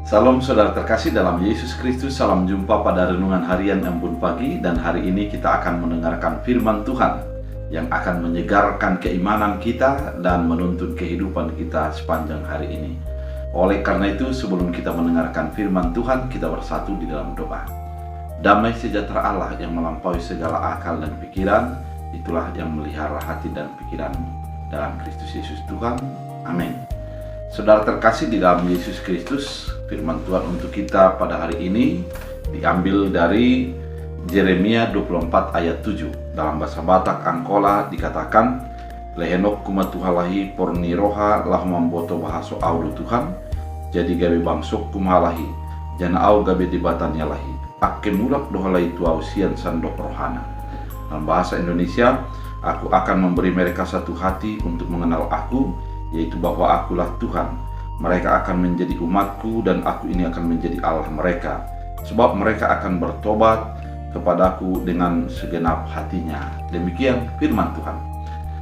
Salam saudara terkasih dalam Yesus Kristus, salam jumpa pada renungan harian Embun Pagi. Dan hari ini kita akan mendengarkan firman Tuhan yang akan menyegarkan keimanan kita dan menuntun kehidupan kita sepanjang hari ini. Oleh karena itu, sebelum kita mendengarkan firman Tuhan, kita bersatu di dalam doa. Damai sejahtera Allah yang melampaui segala akal dan pikiran, itulah yang melihara hati dan pikiranmu dalam Kristus Yesus Tuhan. Amin. Saudara terkasih di dalam Yesus Kristus, firman Tuhan untuk kita pada hari ini diambil dari Yeremia 24 ayat 7. Dalam bahasa Batak Angkola dikatakan, Lehenok kumatuhalahi porniroha lah memboto bahaso audu Tuhan, jadi gabe bangsok kumalahi, jana au gabe dibatanya lahi, akke mulak dohalai tuau sian sandok rohana. Dalam bahasa Indonesia, aku akan memberi mereka satu hati untuk mengenal aku, yaitu bahwa akulah Tuhan. Mereka akan menjadi umatku dan aku ini akan menjadi Allah mereka. Sebab mereka akan bertobat kepadaku dengan segenap hatinya. Demikian firman Tuhan.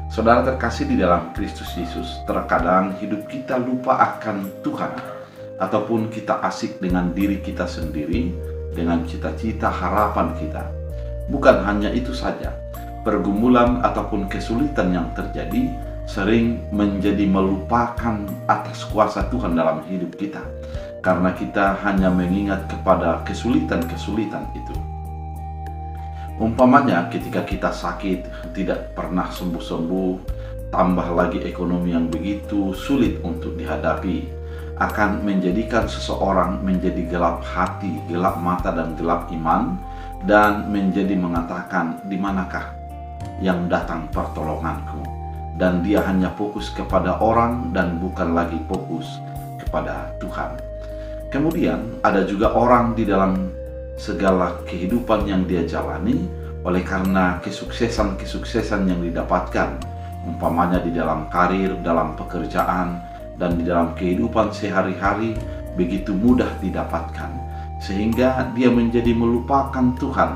Saudara terkasih di dalam Kristus Yesus, terkadang hidup kita lupa akan Tuhan, ataupun kita asik dengan diri kita sendiri, dengan cita-cita harapan kita. Bukan hanya itu saja, pergumulan ataupun kesulitan yang terjadi sering menjadi melupakan atas kuasa Tuhan dalam hidup kita, karena kita hanya mengingat kepada kesulitan-kesulitan itu. Umpamanya ketika kita sakit, tidak pernah sembuh-sembuh, tambah lagi ekonomi yang begitu sulit untuk dihadapi, akan menjadikan seseorang menjadi gelap hati, gelap mata dan gelap iman, dan menjadi mengatakan, di manakah yang datang pertolonganku? Dan dia hanya fokus kepada orang dan bukan lagi fokus kepada Tuhan. Kemudian ada juga orang di dalam segala kehidupan yang dia jalani, oleh karena kesuksesan-kesuksesan yang didapatkan, umpamanya di dalam karir, dalam pekerjaan, dan di dalam kehidupan sehari-hari, begitu mudah didapatkan, sehingga dia menjadi melupakan Tuhan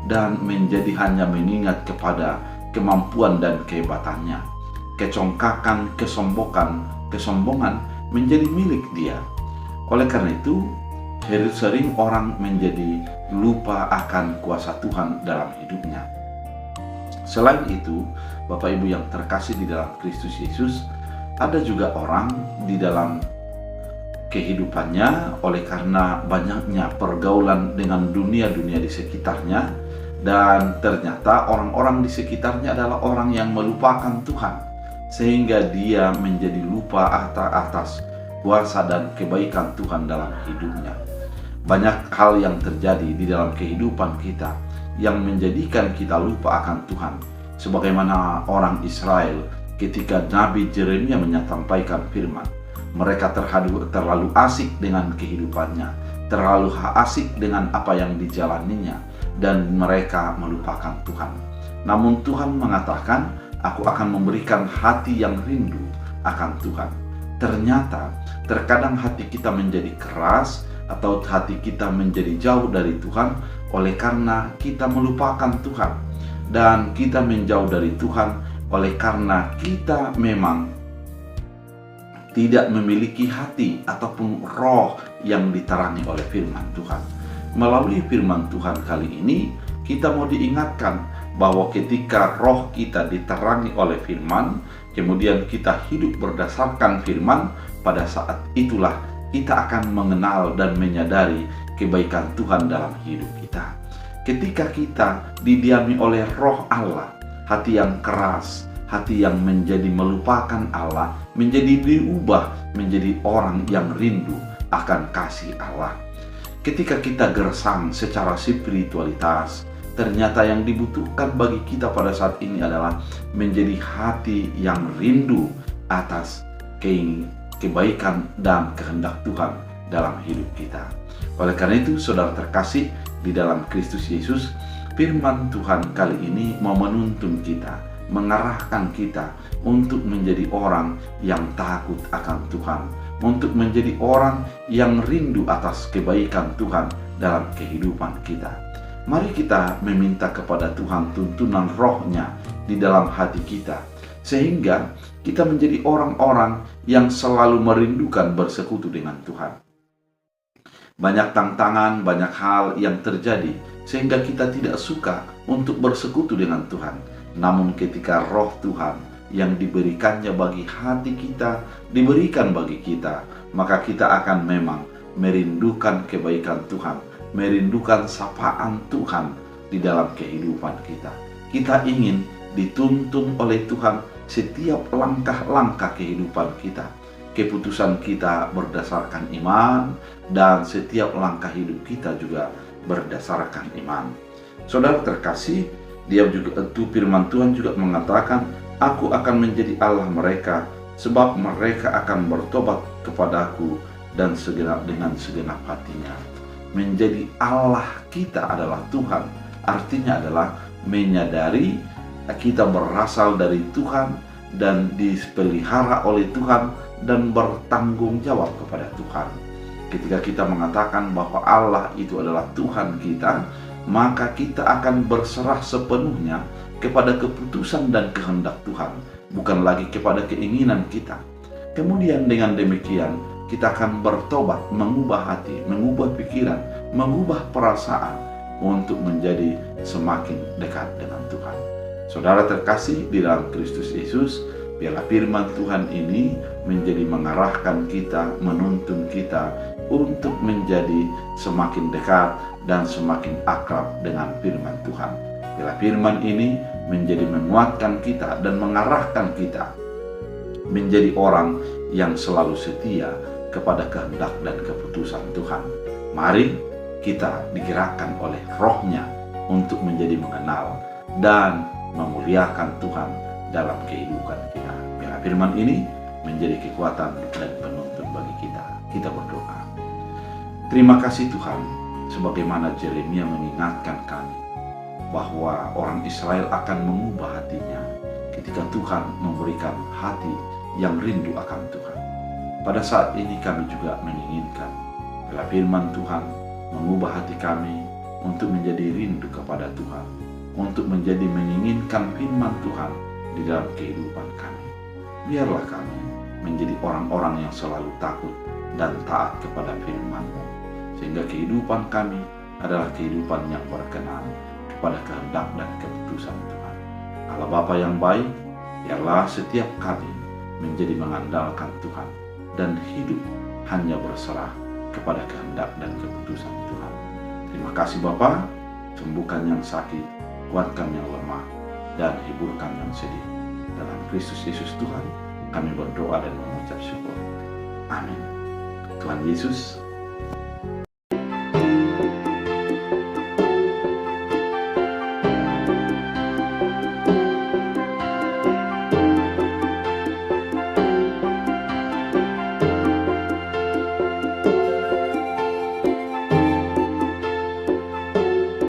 dan menjadi hanya mengingat kepada kemampuan dan kehebatannya. Kecongkakan, kesombongan menjadi milik dia. Oleh karena itu, sering orang menjadi lupa akan kuasa Tuhan dalam hidupnya. Selain itu, Bapak Ibu yang terkasih di dalam Kristus Yesus, ada juga orang di dalam kehidupannya oleh karena banyaknya pergaulan dengan dunia-dunia di sekitarnya, dan ternyata orang-orang di sekitarnya adalah orang yang melupakan Tuhan, sehingga dia menjadi lupa atas kuasa dan kebaikan Tuhan dalam hidupnya. Banyak hal yang terjadi di dalam kehidupan kita yang menjadikan kita lupa akan Tuhan. Sebagaimana orang Israel ketika Nabi Yeremia menyampaikan firman, mereka terlalu asik dengan kehidupannya, terlalu asik dengan apa yang dijalaninya, dan mereka melupakan Tuhan. Namun Tuhan mengatakan, aku akan memberikan hati yang rindu akan Tuhan. Ternyata terkadang hati kita menjadi keras atau hati kita menjadi jauh dari Tuhan oleh karena kita melupakan Tuhan. Dan kita menjauh dari Tuhan oleh karena kita memang tidak memiliki hati ataupun roh yang diterangi oleh firman Tuhan. Melalui firman Tuhan kali ini, kita mau diingatkan bahwa ketika roh kita diterangi oleh firman, kemudian kita hidup berdasarkan firman, pada saat itulah kita akan mengenal dan menyadari kebaikan Tuhan dalam hidup kita. Ketika kita didiami oleh roh Allah, hati yang keras, hati yang menjadi melupakan Allah, menjadi diubah menjadi orang yang rindu akan kasih Allah. Ketika kita gersang secara spiritualitas, ternyata yang dibutuhkan bagi kita pada saat ini adalah menjadi hati yang rindu atas kebaikan dan kehendak Tuhan dalam hidup kita. Oleh karena itu, saudara terkasih di dalam Kristus Yesus, firman Tuhan kali ini mau menuntun kita, mengarahkan kita untuk menjadi orang yang takut akan Tuhan, untuk menjadi orang yang rindu atas kebaikan Tuhan dalam kehidupan kita. Mari kita meminta kepada Tuhan tuntunan rohnya di dalam hati kita, sehingga kita menjadi orang-orang yang selalu merindukan bersekutu dengan Tuhan. Banyak tantangan, banyak hal yang terjadi sehingga kita tidak suka untuk bersekutu dengan Tuhan. Namun ketika roh Tuhan yang diberikannya bagi hati kita, diberikan bagi kita, maka kita akan memang merindukan kebaikan Tuhan, merindukan sapaan Tuhan di dalam kehidupan kita. Kita ingin dituntun oleh Tuhan setiap langkah-langkah kehidupan kita. Keputusan kita berdasarkan iman, dan setiap langkah hidup kita juga berdasarkan iman. Saudara terkasih, firman Tuhan juga mengatakan, "Aku akan menjadi Allah mereka, sebab mereka akan bertobat kepadaku dan dengan segenap hatinya." Menjadi Allah kita adalah Tuhan, artinya adalah menyadari kita berasal dari Tuhan dan dipelihara oleh Tuhan dan bertanggung jawab kepada Tuhan. Ketika kita mengatakan bahwa Allah itu adalah Tuhan kita, maka kita akan berserah sepenuhnya kepada keputusan dan kehendak Tuhan, bukan lagi kepada keinginan kita. Kemudian dengan demikian, kita akan bertobat, mengubah hati, mengubah pikiran, mengubah perasaan untuk menjadi semakin dekat dengan Tuhan. Saudara terkasih di dalam Kristus Yesus, biarlah firman Tuhan ini menjadi mengarahkan kita, menuntun kita untuk menjadi semakin dekat dan semakin akrab dengan firman Tuhan. Biarlah firman ini menjadi menguatkan kita dan mengarahkan kita menjadi orang yang selalu setia kepada kehendak dan keputusan Tuhan. Mari kita digerakkan oleh rohnya untuk menjadi mengenal dan memuliakan Tuhan dalam kehidupan kita. Biarlah firman ini menjadi kekuatan dan penuntun bagi kita. Kita berdoa. Terima kasih Tuhan, sebagaimana Yeremia mengingatkan kami bahwa orang Israel akan mengubah hatinya ketika Tuhan memberikan hati yang rindu akan Tuhan. Pada saat ini kami juga menginginkan bila firman Tuhan mengubah hati kami untuk menjadi rindu kepada Tuhan, untuk menjadi menginginkan firman Tuhan di dalam kehidupan kami. Biarlah kami menjadi orang-orang yang selalu takut dan taat kepada firman-Mu, sehingga kehidupan kami adalah kehidupan yang berkenan kepada kehendak dan keputusan Tuhan. Allah Bapa yang baik, biarlah setiap kami menjadi mengandalkan Tuhan dan hidup hanya berserah kepada kehendak dan keputusan Tuhan. Terima kasih Bapa, sembuhkan yang sakit, kuatkan yang lemah, dan hiburkan yang sedih. Dalam Kristus Yesus Tuhan, kami berdoa dan mengucap syukur. Amin. Tuhan Yesus